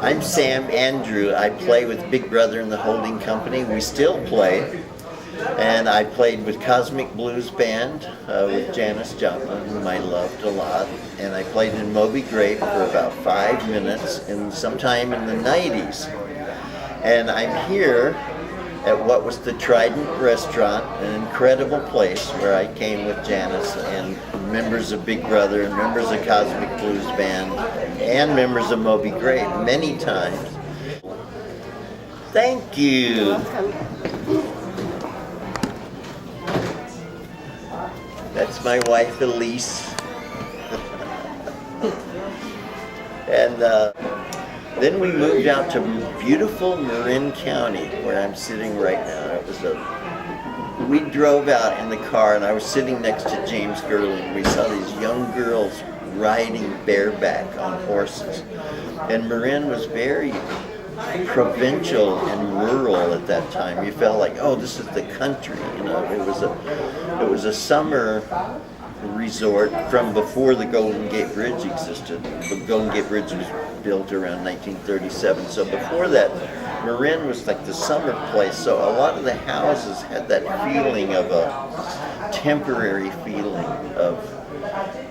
I'm Sam Andrew. I play with Big Brother and the Holding Company. We still play. And I played with Cosmic Blues Band with Janis Joplin, whom I loved a lot. And I played in Moby Grape for about 5 minutes sometime in the 90s. And I'm here at what was the Trident Restaurant, an incredible place where I came with Janis and members of Big Brother and members of Cosmic Blues Band and members of Moby Grape many times. Thank you. That's my wife Elise. And then we moved out to beautiful Marin County, where I'm sitting right now. We drove out in the car, and I was sitting next to James Gerling. We saw these young girls riding bareback on horses, and Marin was very provincial and rural at that time. You felt like, oh, this is the country. You know, it was a summer resort from before the Golden Gate Bridge existed. The Golden Gate Bridge was built around 1937. So before that, Marin was like the summer place. So a lot of the houses had that feeling of a temporary feeling of,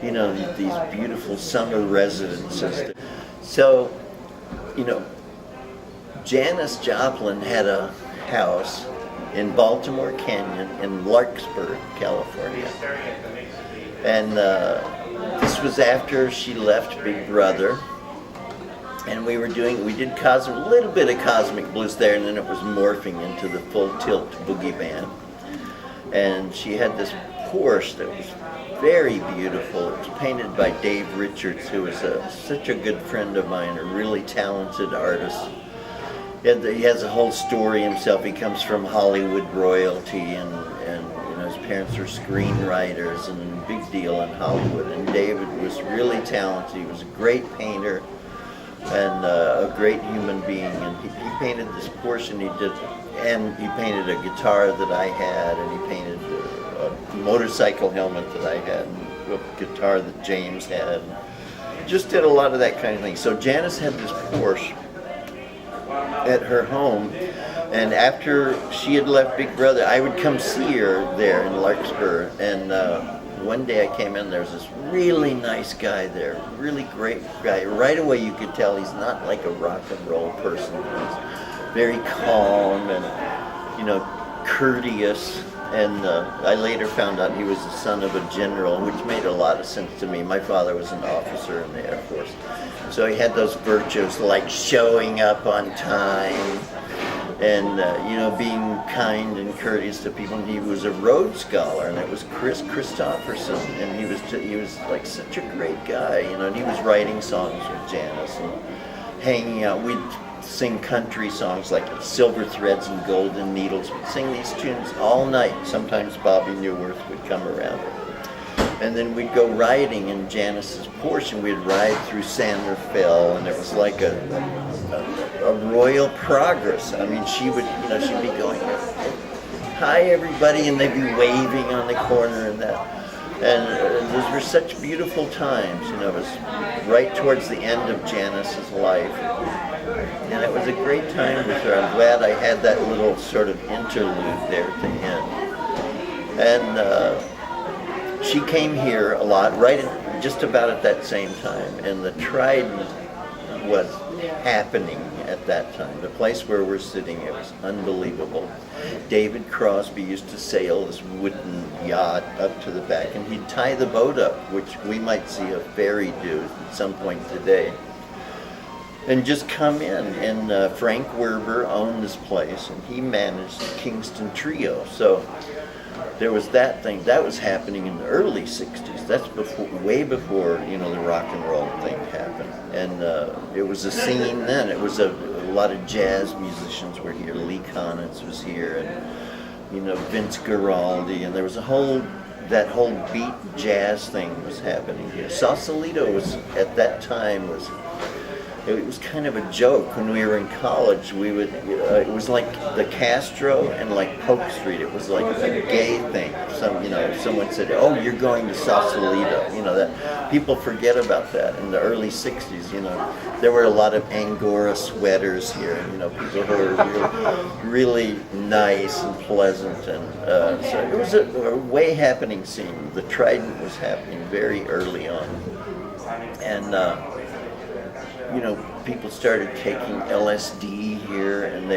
you know, these beautiful summer residences. So, you know, Janis Joplin had a house in Baltimore Canyon in Larkspur, California. And this was after she left Big Brother. And we did a little bit of Cosmic Blues there, and then it was morphing into the Full Tilt Boogie Band. And she had this Porsche that was very beautiful. It was painted by Dave Richards, who was such a good friend of mine, a really talented artist. He has a whole story himself. He comes from Hollywood royalty, and you know, his parents were screenwriters and a big deal in Hollywood. And David was really talented. He was a great painter and a great human being. And he painted this Porsche, and he painted a guitar that I had, and he painted a motorcycle helmet that I had, and a guitar that James had. Just did a lot of that kind of thing. So Janis had this Porsche at her home, and after she had left Big Brother, I would come see her there in Larkspur. And one day I came in, there was this really nice guy there, really great guy. Right away you could tell he's not like a rock and roll person. He's very calm and, you know, courteous. And I later found out he was the son of a general, which made a lot of sense to me. My father was an officer in the Air Force. So he had those virtues like showing up on time and, you know, being kind and courteous to people. And he was a Rhodes Scholar, and it was Chris Christopherson. And he was like such a great guy, you know, and he was writing songs with Janis and hanging out. We'd sing country songs like Silver Threads and Golden Needles. We'd sing these tunes all night. Sometimes Bobby Newworth would come around. And then we'd go riding in Janis's Porsche, and we'd ride through San Rafael, and it was like a royal progress. I mean, she'd be going, hi everybody, and they'd be waving on the corner and that. And those were such beautiful times, you know. It was right towards the end of Janis's life. And it was a great time with her. I'm glad I had that little sort of interlude there to end. And she came here a lot, just about at that same time. And the Trident was happening at that time. The place where we're sitting, it was unbelievable. David Crosby used to sail this wooden yacht up to the back, and he'd tie the boat up, which we might see a ferry do at some point today, and just come in. And Frank Werber owned this place, and he managed the Kingston Trio. So there was that thing that was happening in the early 60s. That's way before, you know, the rock and roll thing happened. And it was a scene then. It was a lot of jazz musicians were here. Lee Konitz was here, and, you know, Vince Guaraldi, and there was that whole beat jazz thing was happening here. Sausalito was, at that time, was it was kind of a joke when we were in college. We would, it was like the Castro and like Polk Street. It was like a gay thing. Someone said, "Oh, you're going to Sausalito." That people forget about that. In the early '60s, there were a lot of Angora sweaters here. People who were really nice and pleasant, and so it was a way happening scene. The Trident was happening very early on, and people started taking LSD here, and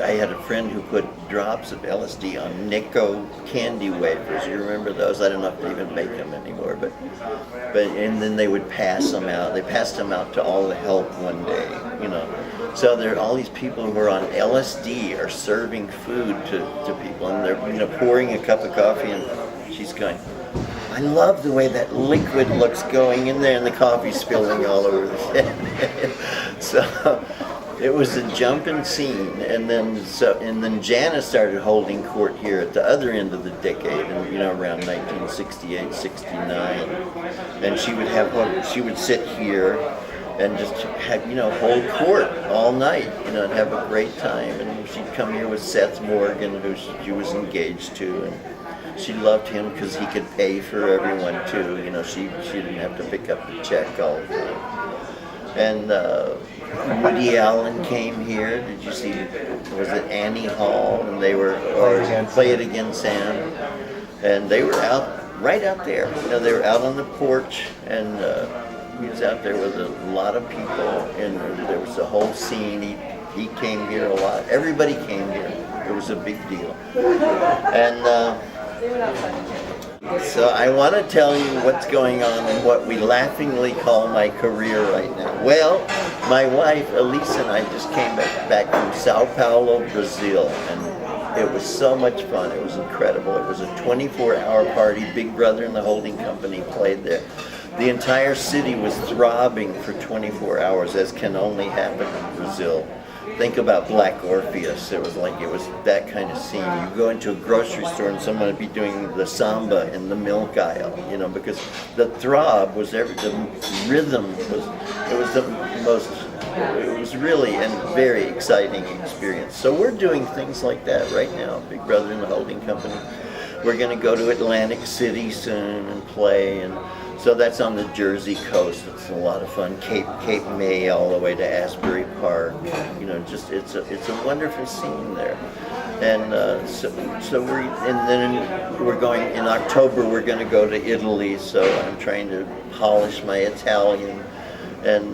I had a friend who put drops of LSD on Necco candy wafers. You remember those? I don't know if they even make them anymore, but and then they would pass them out. They passed them out to all the help one day, So there are all these people who are on LSD are serving food to people, and they're pouring a cup of coffee, and she's going, "I love the way that liquid looks going in there, and the coffee spilling all over the set." So it was a jumping scene, and then Janis started holding court here at the other end of the decade, and around 1968, 69, and she would sit here and just have, hold court all night, and have a great time. And she'd come here with Seth Morgan, who she was engaged to, and she loved him because he could pay for everyone too. She didn't have to pick up the check all the time. And Woody Allen came here. Did you see? Was it Annie Hall? And they were Play It Again, Sam. And they were right out there. They were out on the porch, and he was out there with a lot of people, and there was a whole scene. He came here a lot. Everybody came here. It was a big deal. And so I want to tell you what's going on in what we laughingly call my career right now. Well, my wife Elisa and I just came back from Sao Paulo, Brazil, and it was so much fun. It was incredible. It was a 24-hour party. Big Brother and the Holding Company played there. The entire city was throbbing for 24 hours, as can only happen in Brazil. Think about Black Orpheus. It was that kind of scene. You go into a grocery store and someone would be doing the samba in the milk aisle, because the throb was the rhythm it was really a very exciting experience. So we're doing things like that right now, Big Brother and the Holding Company. We're going to go to Atlantic City soon and play, and so that's on the Jersey coast. It's a lot of fun. Cape May all the way to Asbury Park. It's a wonderful scene there. And then we're going in October. We're going to go to Italy. So I'm trying to polish my Italian, and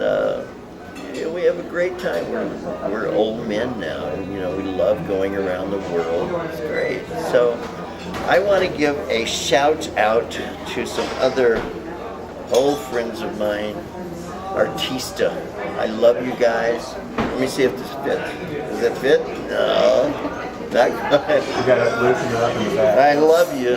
we have a great time. We're old men now, and we love going around the world. It's great. So I want to give a shout out to some other old friends of mine, Artista. I love you guys. Let me see if this fits. Does it fit? No. Not good. You gotta loosen it up in the back. I love you.